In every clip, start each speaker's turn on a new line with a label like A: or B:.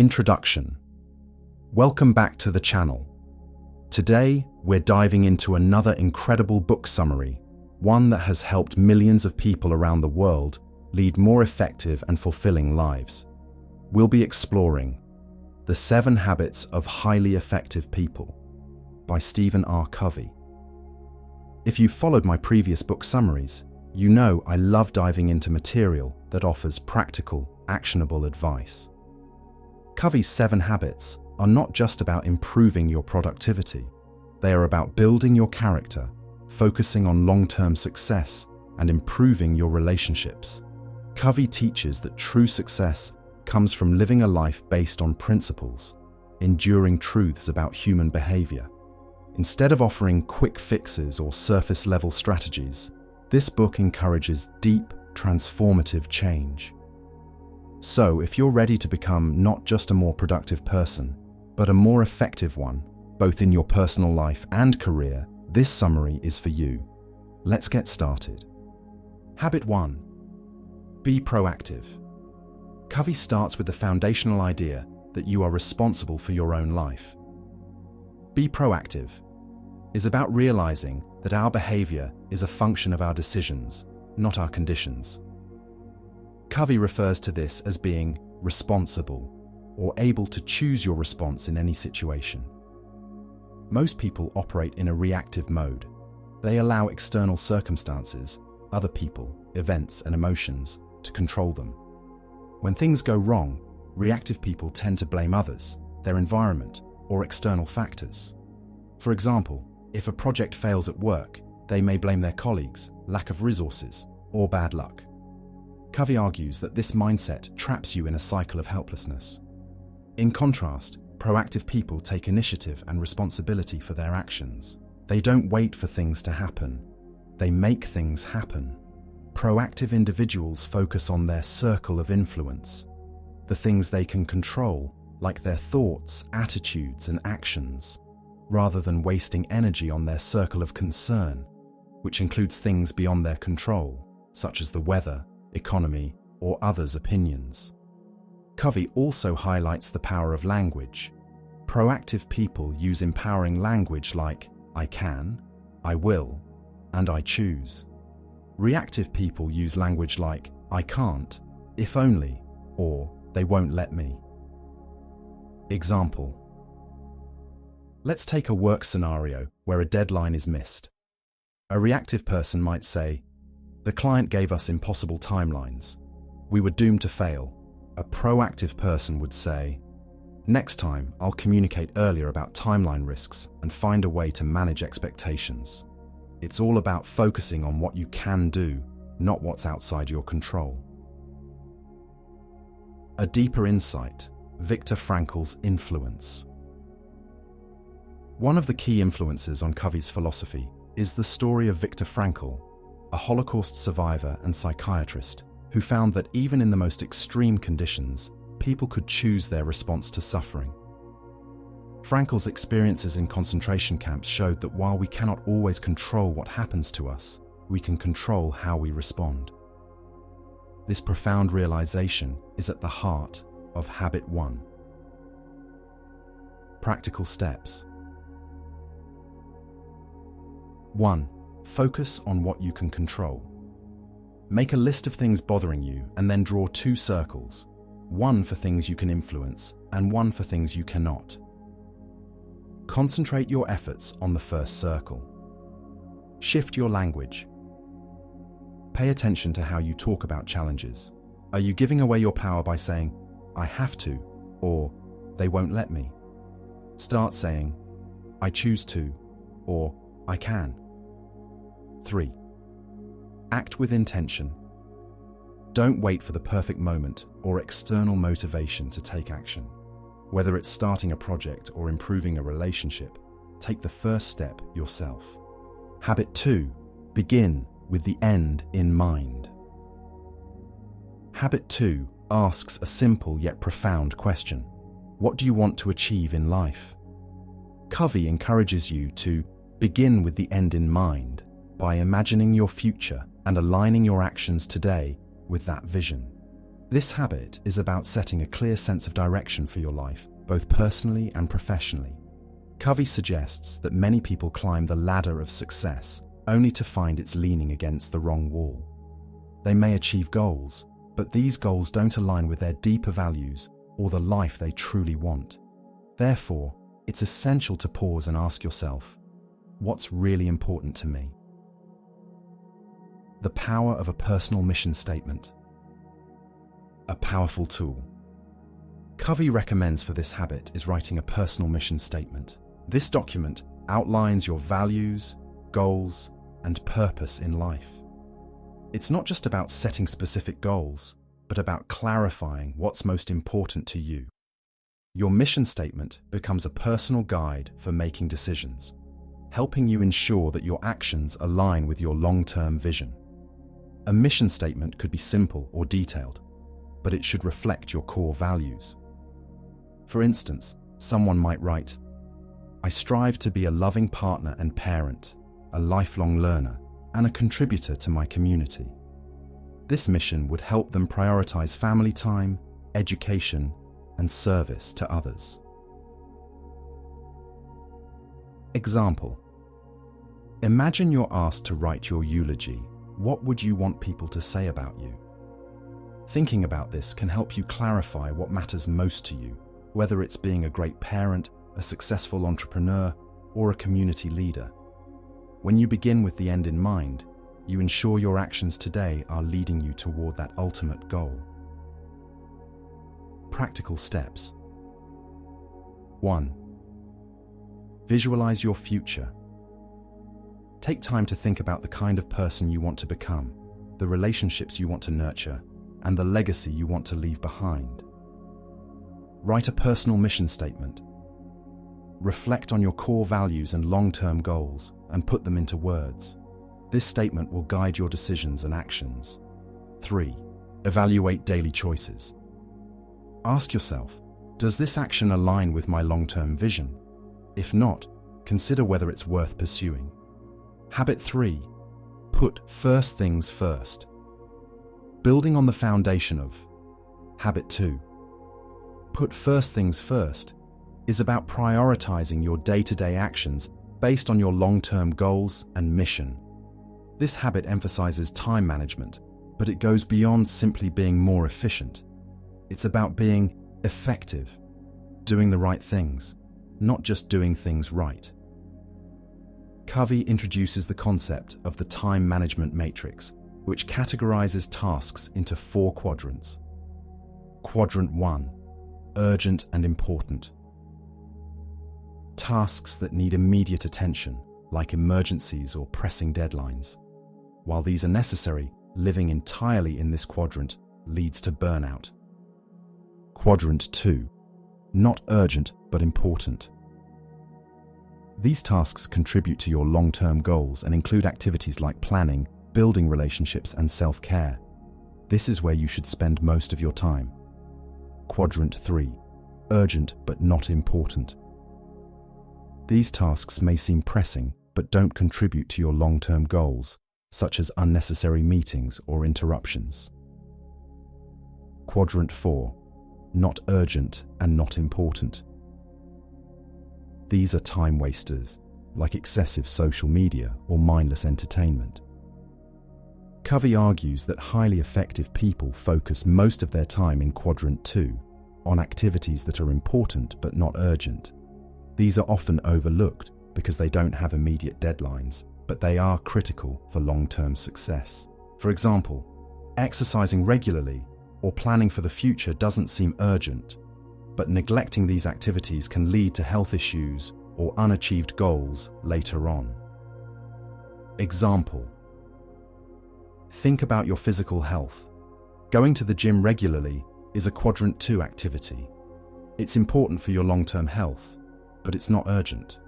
A: Introduction. Welcome back to the channel. Today, we're diving into another incredible book summary, one that has helped millions of people around the world lead more effective and fulfilling lives. We'll be exploring The 7 Habits of Highly Effective People by Stephen R. Covey. If you've followed my previous book summaries, you know I love diving into material that offers practical, actionable advice. Covey's 7 habits are not just about improving your productivity. They are about building your character, focusing on long-term success, and improving your relationships. Covey teaches that true success comes from living a life based on principles, enduring truths about human behavior. Instead of offering quick fixes or surface-level strategies, this book encourages deep, transformative change. So, if you're ready to become not just a more productive person, but a more effective one, both in your personal life and career, this summary is for you. Let's get started. Habit 1. Be proactive. Covey starts with the foundational idea that you are responsible for your own life. Be proactive is about realizing that our behavior is a function of our decisions, not our conditions. Covey refers to this as being responsible, or able to choose your response in any situation. Most people operate in a reactive mode. They allow external circumstances, other people, events, and emotions to control them. When things go wrong, reactive people tend to blame others, their environment, or external factors. For example, if a project fails at work, they may blame their colleagues, lack of resources, or bad luck. Covey argues that this mindset traps you in a cycle of helplessness. In contrast, proactive people take initiative and responsibility for their actions. They don't wait for things to happen. They make things happen. Proactive individuals focus on their circle of influence, the things they can control, like their thoughts, attitudes, and actions, rather than wasting energy on their circle of concern, which includes things beyond their control, such as the weather, economy, or others' opinions. Covey also highlights the power of language. Proactive people use empowering language like I can, I will, and I choose. Reactive people use language like I can't, if only, or they won't let me. Example. Let's take a work scenario where a deadline is missed. A reactive person might say, the client gave us impossible timelines. We were doomed to fail. A proactive person would say, next time I'll communicate earlier about timeline risks and find a way to manage expectations. It's all about focusing on what you can do, not what's outside your control. A deeper insight, Viktor Frankl's influence. One of the key influences on Covey's philosophy is the story of Viktor Frankl, a Holocaust survivor and psychiatrist who found that even in the most extreme conditions, people could choose their response to suffering. Frankl's experiences in concentration camps showed that while we cannot always control what happens to us, we can control how we respond. This profound realization is at the heart of Habit 1. Practical steps. 1. Focus on what you can control. Make a list of things bothering you and then draw 2 circles, one for things you can influence and one for things you cannot. Concentrate your efforts on the first circle. Shift your language. Pay attention to how you talk about challenges. Are you giving away your power by saying, I have to, or they won't let me? Start saying, I choose to, or I can. 3. Act with intention. Don't wait for the perfect moment or external motivation to take action. Whether it's starting a project or improving a relationship, take the first step yourself. Habit 2. Begin with the end in mind. Habit 2 asks a simple yet profound question. What do you want to achieve in life? Covey encourages you to begin with the end in mind by imagining your future and aligning your actions today with that vision. This habit is about setting a clear sense of direction for your life, both personally and professionally. Covey suggests that many people climb the ladder of success only to find it's leaning against the wrong wall. They may achieve goals, but these goals don't align with their deeper values or the life they truly want. Therefore, it's essential to pause and ask yourself, what's really important to me? The power of a personal mission statement. A powerful tool. Covey recommends for this habit is writing a personal mission statement. This document outlines your values, goals, and purpose in life. It's not just about setting specific goals, but about clarifying what's most important to you. Your mission statement becomes a personal guide for making decisions, helping you ensure that your actions align with your long-term vision. A mission statement could be simple or detailed, but it should reflect your core values. For instance, someone might write, "I strive to be a loving partner and parent, a lifelong learner, and a contributor to my community." This mission would help them prioritize family time, education, and service to others. Example. Imagine you're asked to write your eulogy. What would you want people to say about you? Thinking about this can help you clarify what matters most to you, whether it's being a great parent, a successful entrepreneur, or a community leader. When you begin with the end in mind, you ensure your actions today are leading you toward that ultimate goal. Practical steps. 1. Visualize your future. Take time to think about the kind of person you want to become, the relationships you want to nurture, and the legacy you want to leave behind. Write a personal mission statement. Reflect on your core values and long-term goals and put them into words. This statement will guide your decisions and actions. 3. Evaluate daily choices. Ask yourself, does this action align with my long-term vision? If not, consider whether it's worth pursuing. Habit 3. Put first things first. Building on the foundation of Habit 2. Put first things first is about prioritizing your day-to-day actions based on your long-term goals and mission. This habit emphasizes time management, but it goes beyond simply being more efficient. It's about being effective, doing the right things, not just doing things right. Covey introduces the concept of the time management matrix, which categorizes tasks into 4 quadrants. Quadrant 1. Urgent and important. Tasks that need immediate attention, like emergencies or pressing deadlines. While these are necessary, living entirely in this quadrant leads to burnout. Quadrant 2. Not urgent but important. These tasks contribute to your long-term goals and include activities like planning, building relationships, and self-care. This is where you should spend most of your time. Quadrant 3. Urgent but not important. These tasks may seem pressing but don't contribute to your long-term goals, such as unnecessary meetings or interruptions. Quadrant 4. Not urgent and not important. These are time wasters, like excessive social media or mindless entertainment. Covey argues that highly effective people focus most of their time in Quadrant 2 on activities that are important but not urgent. These are often overlooked because they don't have immediate deadlines, but they are critical for long-term success. For example, exercising regularly or planning for the future doesn't seem urgent, but neglecting these activities can lead to health issues or unachieved goals later on. Example. Think about your physical health. Going to the gym regularly is a Quadrant 2 activity. It's important for your long-term health, but it's not urgent.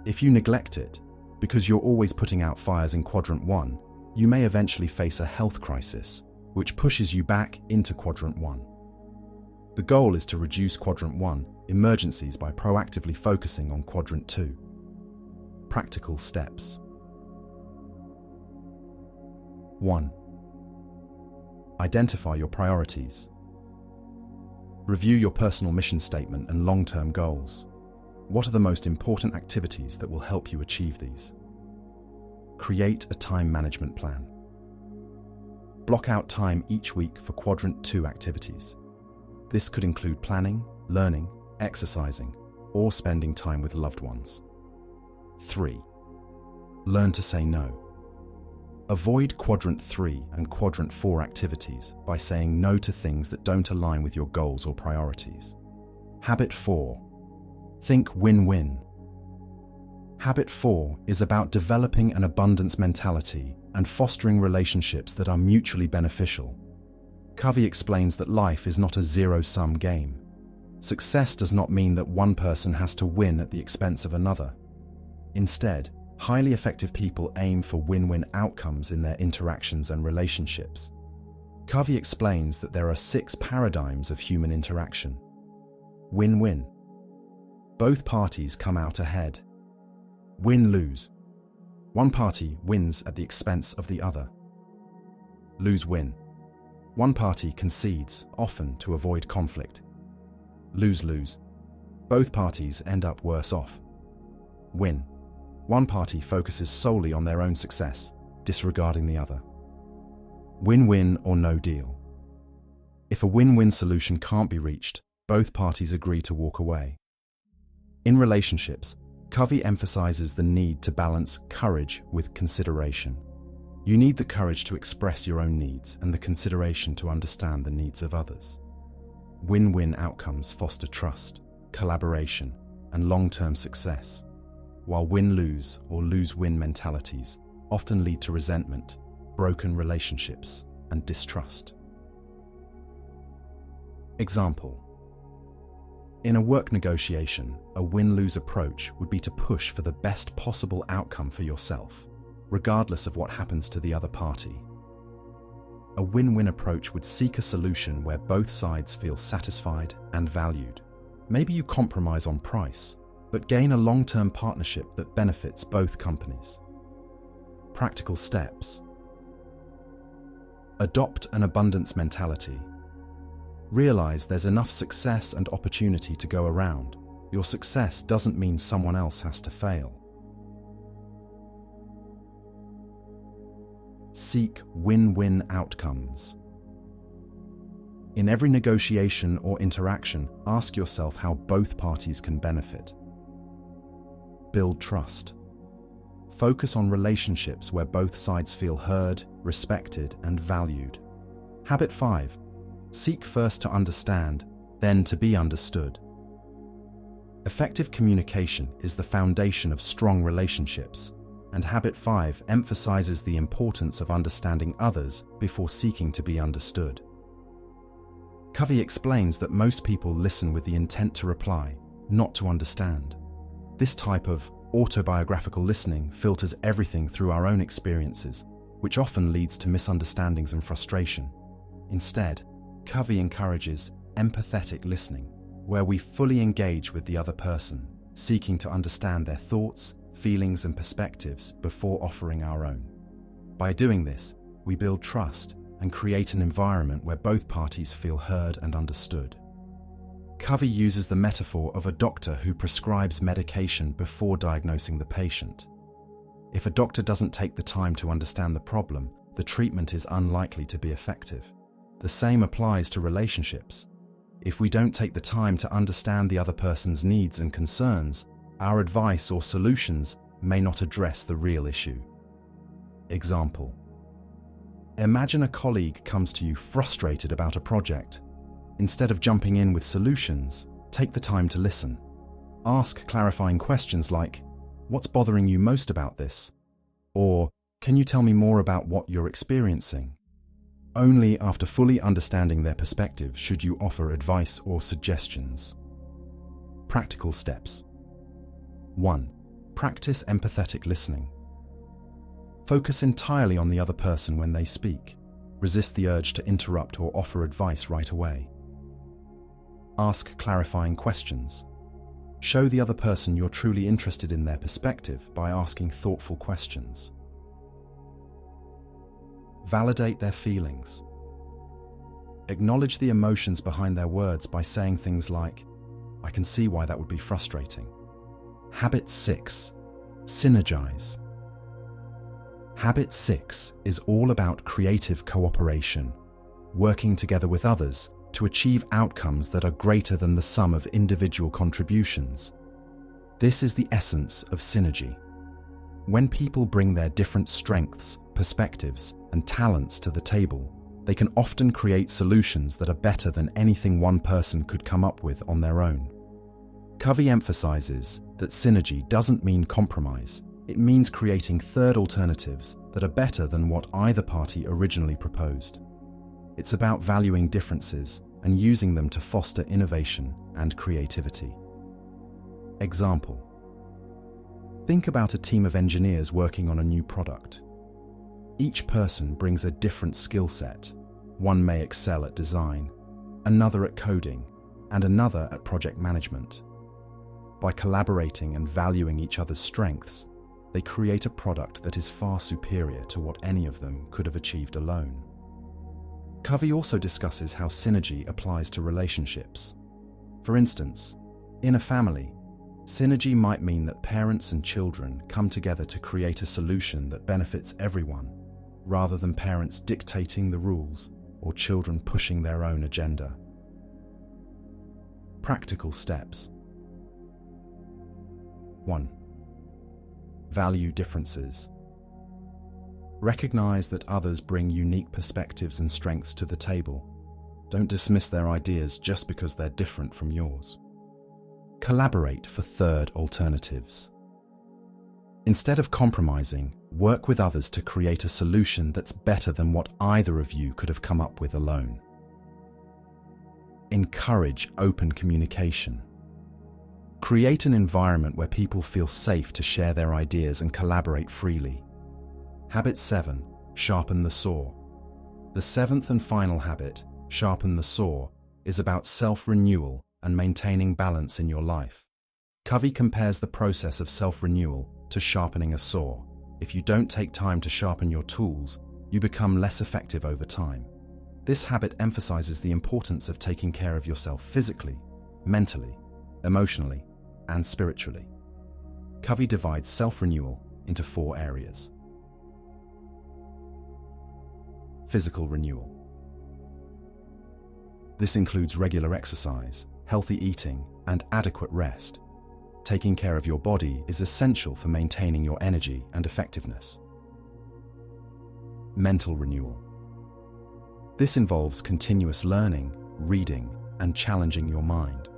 A: If you neglect it, because you're always putting out fires in Quadrant 1, you may eventually face a health crisis, which pushes you back into Quadrant 1. The goal is to reduce Quadrant 1 emergencies by proactively focusing on Quadrant 2. Practical steps. 1. Identify your priorities. Review your personal mission statement and long-term goals. What are the most important activities that will help you achieve these? Create a time management plan. Block out time each week for Quadrant 2 activities. This could include planning, learning, exercising, or spending time with loved ones. 3. Learn to say no. Avoid Quadrant 3 and Quadrant 4 activities by saying no to things that don't align with your goals or priorities. Habit 4. Think win-win. Habit 4 is about developing an abundance mentality and fostering relationships that are mutually beneficial. Covey explains that life is not a zero-sum game. Success does not mean that one person has to win at the expense of another. Instead, highly effective people aim for win-win outcomes in their interactions and relationships. Covey explains that there are 6 paradigms of human interaction. Win-win. Both parties come out ahead. Win-lose. One party wins at the expense of the other. Lose-win. One party concedes, often to avoid conflict. Lose-lose. Both parties end up worse off. Win. One party focuses solely on their own success, disregarding the other. Win-win or no deal. If a win-win solution can't be reached, both parties agree to walk away. In relationships, Covey emphasizes the need to balance courage with consideration. You need the courage to express your own needs and the consideration to understand the needs of others. Win-win outcomes foster trust, collaboration, and long-term success, while win-lose or lose-win mentalities often lead to resentment, broken relationships, and distrust. Example: in a work negotiation, a win-lose approach would be to push for the best possible outcome for yourself, regardless of what happens to the other party. A win-win approach would seek a solution where both sides feel satisfied and valued. Maybe you compromise on price, but gain a long-term partnership that benefits both companies. Practical steps. Adopt an abundance mentality. Realize there's enough success and opportunity to go around. Your success doesn't mean someone else has to fail. Seek win-win outcomes. In every negotiation or interaction, ask yourself how both parties can benefit. Build trust. Focus on relationships where both sides feel heard, respected, and valued. Habit 5. Seek first to understand, then to be understood. Effective communication is the foundation of strong relationships, and Habit 5 emphasizes the importance of understanding others before seeking to be understood. Covey explains that most people listen with the intent to reply, not to understand. This type of autobiographical listening filters everything through our own experiences, which often leads to misunderstandings and frustration. Instead, Covey encourages empathetic listening, where we fully engage with the other person, seeking to understand their thoughts, feelings, and perspectives before offering our own. By doing this, we build trust and create an environment where both parties feel heard and understood. Covey uses the metaphor of a doctor who prescribes medication before diagnosing the patient. If a doctor doesn't take the time to understand the problem, the treatment is unlikely to be effective. The same applies to relationships. If we don't take the time to understand the other person's needs and concerns, our advice or solutions may not address the real issue. Example: imagine a colleague comes to you frustrated about a project. Instead of jumping in with solutions, take the time to listen. Ask clarifying questions like, "What's bothering you most about this?" Or, "Can you tell me more about what you're experiencing?" Only after fully understanding their perspective should you offer advice or suggestions. Practical steps. 1. Practice empathetic listening. Focus entirely on the other person when they speak. Resist the urge to interrupt or offer advice right away. Ask clarifying questions. Show the other person you're truly interested in their perspective by asking thoughtful questions. Validate their feelings. Acknowledge the emotions behind their words by saying things like, "I can see why that would be frustrating." Habit 6. Synergize. Habit 6 is all about creative cooperation, working together with others to achieve outcomes that are greater than the sum of individual contributions. This is the essence of synergy. When people bring their different strengths, perspectives, and talents to the table, they can often create solutions that are better than anything one person could come up with on their own. Covey emphasizes that synergy doesn't mean compromise. It means creating third alternatives that are better than what either party originally proposed. It's about valuing differences and using them to foster innovation and creativity. Example: think about a team of engineers working on a new product. Each person brings a different skill set. One may excel at design, another at coding, and another at project management. By collaborating and valuing each other's strengths, they create a product that is far superior to what any of them could have achieved alone. Covey also discusses how synergy applies to relationships. For instance, in a family, synergy might mean that parents and children come together to create a solution that benefits everyone, rather than parents dictating the rules or children pushing their own agenda. Practical steps. 1. Value differences. Recognize that others bring unique perspectives and strengths to the table. Don't dismiss their ideas just because they're different from yours. Collaborate for third alternatives. Instead of compromising, work with others to create a solution that's better than what either of you could have come up with alone. Encourage open communication. Create an environment where people feel safe to share their ideas and collaborate freely. Habit 7. Sharpen the saw. The seventh and final habit, sharpen the saw, is about self-renewal and maintaining balance in your life. Covey compares the process of self-renewal to sharpening a saw. If you don't take time to sharpen your tools, you become less effective over time. This habit emphasizes the importance of taking care of yourself physically, mentally, emotionally, and spiritually. Covey divides self-renewal into 4 areas. Physical renewal. This includes regular exercise, healthy eating, and adequate rest. Taking care of your body is essential for maintaining your energy and effectiveness. Mental renewal. This involves continuous learning, reading, and challenging your mind.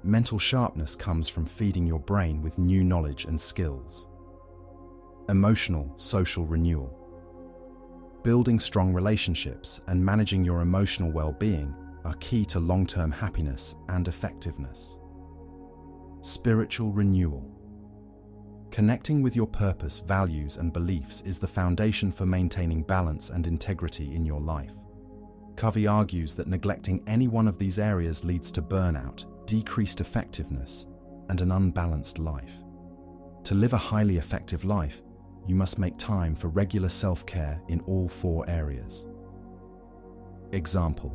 A: Mental sharpness comes from feeding your brain with new knowledge and skills. Emotional, social renewal. Building strong relationships and managing your emotional well-being are key to long-term happiness and effectiveness. Spiritual renewal. Connecting with your purpose, values, and beliefs is the foundation for maintaining balance and integrity in your life. Covey argues that neglecting any one of these areas leads to burnout, decreased effectiveness, and an unbalanced life. To live a highly effective life, you must make time for regular self-care in all 4 areas. Example: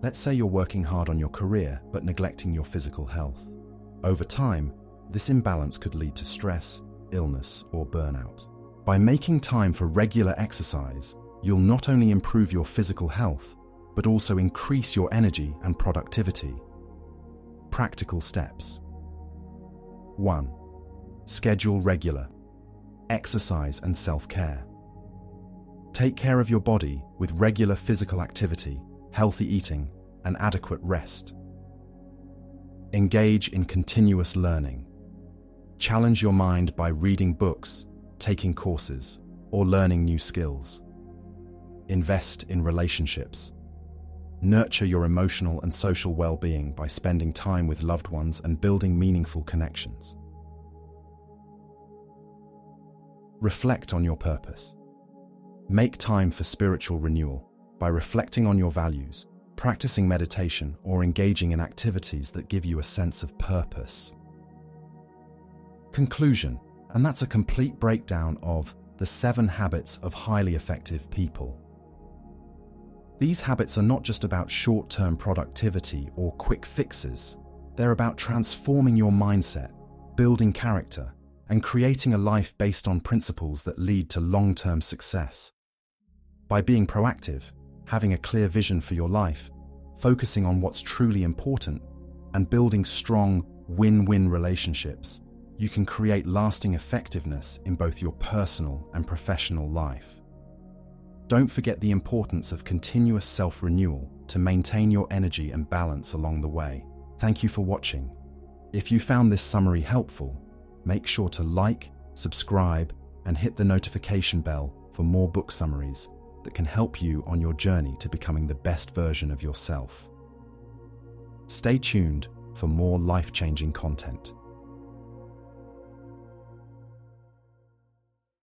A: let's say you're working hard on your career but neglecting your physical health. Over time, this imbalance could lead to stress, illness, or burnout. By making time for regular exercise, you'll not only improve your physical health, but also increase your energy and productivity. Practical steps. 1. Schedule regular exercise and self-care. Take care of your body with regular physical activity, healthy eating, and adequate rest. Engage in continuous learning. Challenge your mind by reading books, taking courses, or learning new skills. Invest in relationships. Nurture your emotional and social well-being by spending time with loved ones and building meaningful connections. Reflect on your purpose. Make time for spiritual renewal by reflecting on your values, practicing meditation, or engaging in activities that give you a sense of purpose. Conclusion, and that's a complete breakdown of the 7 habits of highly effective people. These habits are not just about short-term productivity or quick fixes. They're about transforming your mindset, building character, and creating a life based on principles that lead to long-term success. By being proactive, having a clear vision for your life, focusing on what's truly important, and building strong, win-win relationships, you can create lasting effectiveness in both your personal and professional life. Don't forget the importance of continuous self-renewal to maintain your energy and balance along the way. Thank you for watching. If you found this summary helpful, make sure to like, subscribe, and hit the notification bell for more book summaries that can help you on your journey to becoming the best version of yourself. Stay tuned for more life-changing content.